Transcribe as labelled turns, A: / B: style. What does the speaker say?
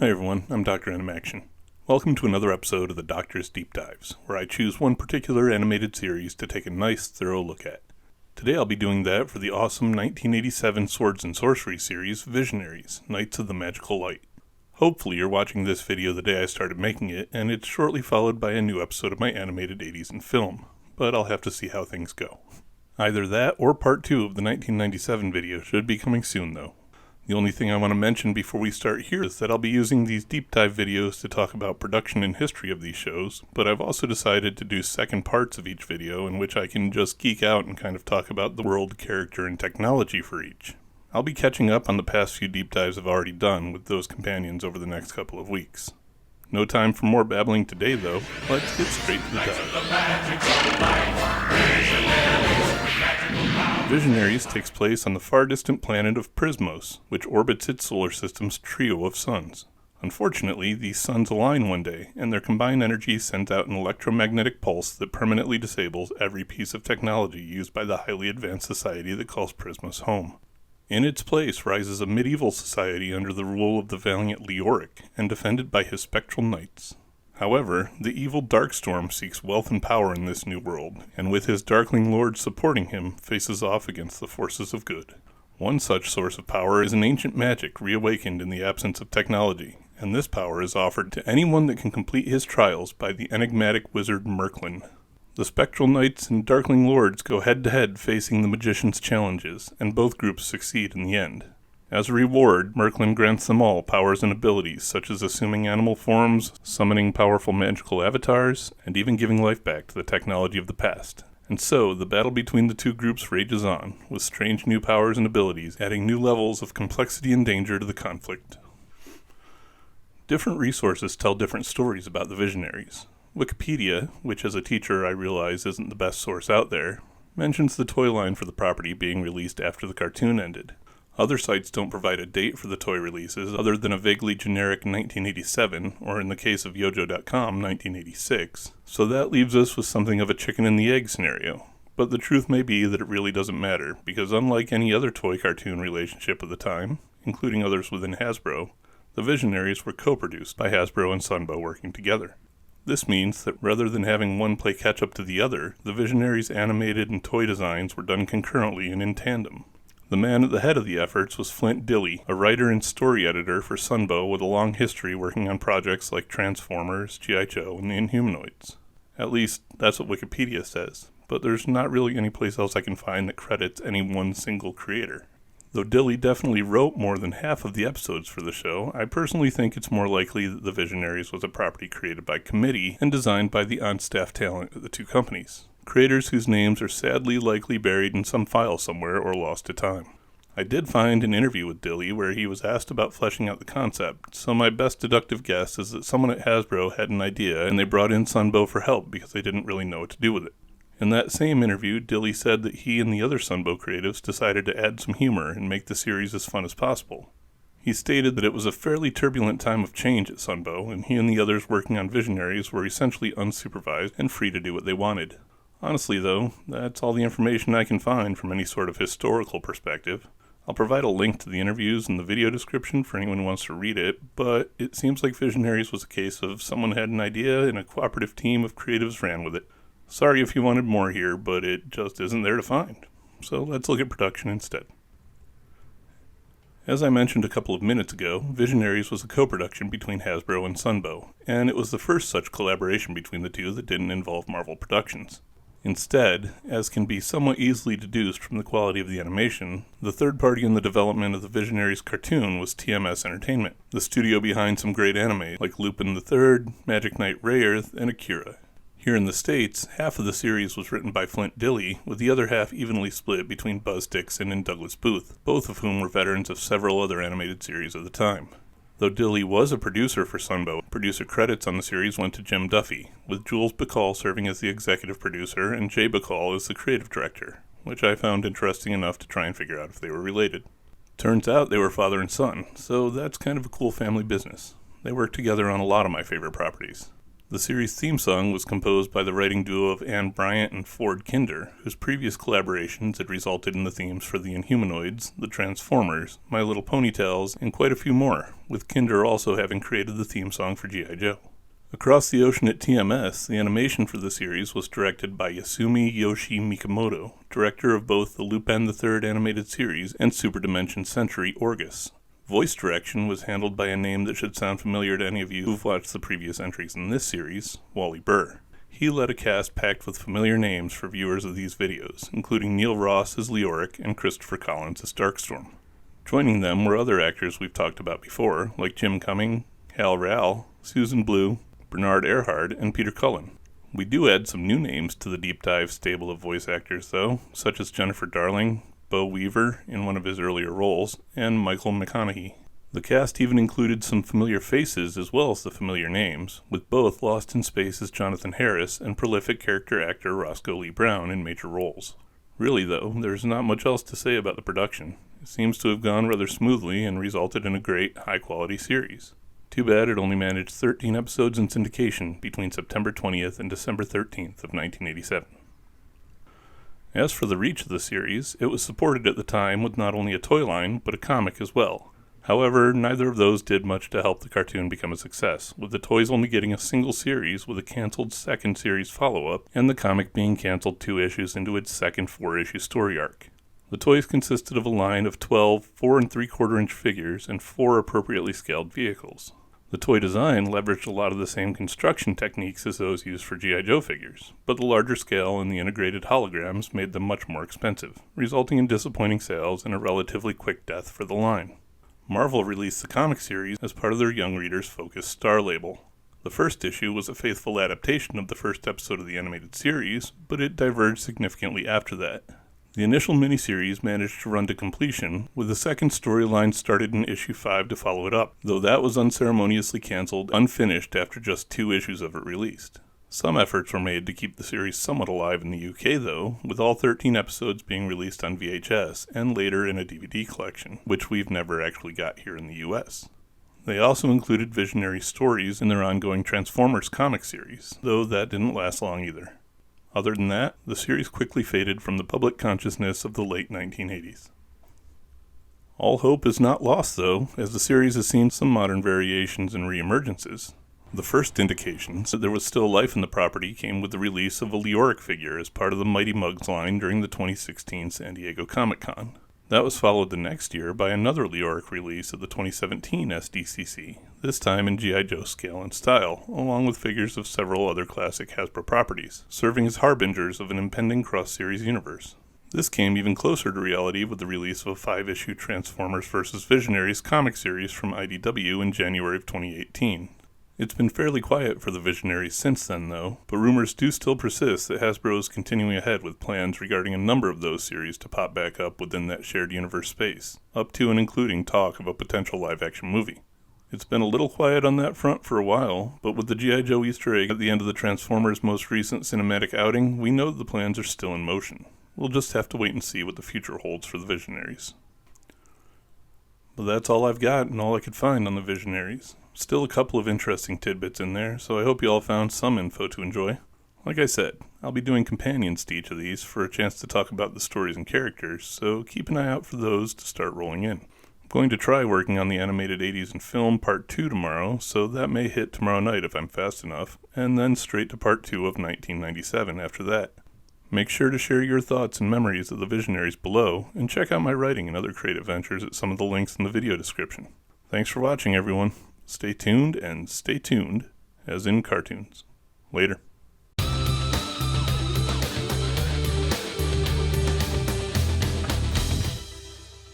A: Hi everyone, I'm Dr.Animaction. Welcome to another episode of the Doctor's Deep Dives, where I choose one particular animated series to take a nice, thorough look at. Today I'll be doing that for the awesome 1987 Swords and Sorcery series, Visionaries, Knights of the Magical Light. Hopefully you're watching this video the day I started making it, and it's shortly followed by a new episode of my animated 80s in film, but I'll have to see how things go. Either that or part 2 of the 1997 video should be coming soon though. The only thing I want to mention before we start here is that I'll be using these deep dive videos to talk about production and history of these shows, but I've also decided to do second parts of each video in which I can just geek out and kind of talk about the world, character, and technology for each. I'll be catching up on the past few deep dives I've already done with those companions over the next couple of weeks. No time for more babbling today though, let's get straight to the dive. Visionaries takes place on the far distant planet of Prismos, which orbits its solar system's trio of suns. Unfortunately, these suns align one day, and their combined energy sends out an electromagnetic pulse that permanently disables every piece of technology used by the highly advanced society that calls Prismos home. In its place rises a medieval society under the rule of the valiant Leoric, and defended by his spectral knights. However, the evil Darkstorm seeks wealth and power in this new world, and with his Darkling Lord supporting him, faces off against the forces of good. One such source of power is an ancient magic reawakened in the absence of technology, and this power is offered to anyone that can complete his trials by the enigmatic wizard Merklin. The Spectral Knights and Darkling Lords go head-to-head facing the magician's challenges, and both groups succeed in the end. As a reward, Merklin grants them all powers and abilities, such as assuming animal forms, summoning powerful magical avatars, and even giving life back to the technology of the past. And so, the battle between the two groups rages on, with strange new powers and abilities, adding new levels of complexity and danger to the conflict. Different resources tell different stories about the Visionaries. Wikipedia, which as a teacher I realize isn't the best source out there, mentions the toy line for the property being released after the cartoon ended. Other sites don't provide a date for the toy releases other than a vaguely generic 1987, or in the case of Yojo.com, 1986, so that leaves us with something of a chicken and the egg scenario. But the truth may be that it really doesn't matter, because unlike any other toy-cartoon relationship of the time, including others within Hasbro, the Visionaries were co-produced by Hasbro and Sunbow working together. This means that rather than having one play catch-up to the other, the Visionaries' animated and toy designs were done concurrently and in tandem. The man at the head of the efforts was Flint Dilley, a writer and story editor for Sunbow with a long history working on projects like Transformers, G.I. Joe, and the Inhumanoids. At least, that's what Wikipedia says, but there's not really any place else I can find that credits any one single creator. Though Dilley definitely wrote more than half of the episodes for the show, I personally think it's more likely that the Visionaries was a property created by committee and designed by the on-staff talent at the two companies. Creators whose names are sadly likely buried in some file somewhere or lost to time. I did find an interview with Dilley where he was asked about fleshing out the concept, so my best deductive guess is that someone at Hasbro had an idea and they brought in Sunbow for help because they didn't really know what to do with it. In that same interview, Dilley said that he and the other Sunbow creatives decided to add some humor and make the series as fun as possible. He stated that it was a fairly turbulent time of change at Sunbow, and he and the others working on Visionaries were essentially unsupervised and free to do what they wanted. Honestly though, that's all the information I can find from any sort of historical perspective. I'll provide a link to the interviews in the video description for anyone who wants to read it, but it seems like Visionaries was a case of someone had an idea and a cooperative team of creatives ran with it. Sorry if you wanted more here, but it just isn't there to find. So let's look at production instead. As I mentioned a couple of minutes ago, Visionaries was a co-production between Hasbro and Sunbow, and it was the first such collaboration between the two that didn't involve Marvel Productions. Instead, as can be somewhat easily deduced from the quality of the animation, the third party in the development of the Visionaries cartoon was TMS Entertainment, the studio behind some great anime like Lupin III, Magic Knight Rayearth, and Akira. Here in the States, half of the series was written by Flint Dilley, with the other half evenly split between Buzz Dixon and Douglas Booth, both of whom were veterans of several other animated series of the time. Though Dilley was a producer for Sunbow, producer credits on the series went to Jim Duffy, with Jules Bacall serving as the executive producer and Jay Bacall as the creative director, which I found interesting enough to try and figure out if they were related. Turns out they were father and son, so that's kind of a cool family business. They worked together on a lot of my favorite properties. The series' theme song was composed by the writing duo of Anne Bryant and Ford Kinder, whose previous collaborations had resulted in the themes for The Inhumanoids, The Transformers, My Little Ponytails, and quite a few more, with Kinder also having created the theme song for G.I. Joe. Across the ocean at TMS, the animation for the series was directed by Yasumi Yoshi Mikimoto, director of both the Lupin III animated series and Super Dimension Century Orgus. Voice direction was handled by a name that should sound familiar to any of you who've watched the previous entries in this series, Wally Burr. He led a cast packed with familiar names for viewers of these videos, including Neil Ross as Leoric and Christopher Collins as Darkstorm. Joining them were other actors we've talked about before, like Jim Cumming, Hal Rowell, Susan Blue, Bernard Earhart, and Peter Cullen. We do add some new names to the deep dive stable of voice actors, though, such as Jennifer Darling, Bo Weaver in one of his earlier roles, and Michael McConaughey. The cast even included some familiar faces as well as the familiar names, with both Lost in Space's Jonathan Harris and prolific character actor Roscoe Lee Brown in major roles. Really, though, there's not much else to say about the production. It seems to have gone rather smoothly and resulted in a great, high-quality series. Too bad it only managed 13 episodes in syndication between September 20th and December 13th of 1987. As for the reach of the series, it was supported at the time with not only a toy line, but a comic as well. However, neither of those did much to help the cartoon become a success, with the toys only getting a single series with a canceled second series follow-up, and the comic being canceled 2 issues into its second 4-issue story arc. The toys consisted of a line of 12 4 3/4-inch figures and 4 appropriately scaled vehicles. The toy design leveraged a lot of the same construction techniques as those used for G.I. Joe figures, but the larger scale and the integrated holograms made them much more expensive, resulting in disappointing sales and a relatively quick death for the line. Marvel released the comic series as part of their Young Readers Focus Star label. The first issue was a faithful adaptation of the first episode of the animated series, but it diverged significantly after that. The initial miniseries managed to run to completion, with the second storyline started in issue 5 to follow it up, though that was unceremoniously canceled unfinished after just 2 issues of it released. Some efforts were made to keep the series somewhat alive in the UK though, with all 13 episodes being released on VHS and later in a DVD collection, which we've never actually got here in the US. They also included Visionaries stories in their ongoing Transformers comic series, though that didn't last long either. Other than that, the series quickly faded from the public consciousness of the late 1980s. All hope is not lost, though, as the series has seen some modern variations and reemergences. The first indications that there was still life in the property came with the release of a Leoric figure as part of the Mighty Mugs line during the 2016 San Diego Comic-Con. That was followed the next year by another Leoric release at the 2017 SDCC, this time in G.I. Joe scale and style, along with figures of several other classic Hasbro properties, serving as harbingers of an impending cross-series universe. This came even closer to reality with the release of a 5-issue Transformers vs. Visionaries comic series from IDW in January of 2018. It's been fairly quiet for the Visionaries since then, though, but rumors do still persist that Hasbro is continuing ahead with plans regarding a number of those series to pop back up within that shared universe space, up to and including talk of a potential live-action movie. It's been a little quiet on that front for a while, but with the G.I. Joe Easter egg at the end of the Transformers' most recent cinematic outing, we know that the plans are still in motion. We'll just have to wait and see what the future holds for the Visionaries. But that's all I've got and all I could find on the Visionaries. Still a couple of interesting tidbits in there, so I hope you all found some info to enjoy. Like I said, I'll be doing companions to each of these for a chance to talk about the stories and characters, so keep an eye out for those to start rolling in. I'm going to try working on the animated 80s and film part 2 tomorrow, so that may hit tomorrow night if I'm fast enough, and then straight to part 2 of 1997 after that. Make sure to share your thoughts and memories of the Visionaries below, and check out my writing and other creative ventures at some of the links in the video description. Thanks for watching, everyone. Stay tuned, and stay tuned, as in cartoons. Later.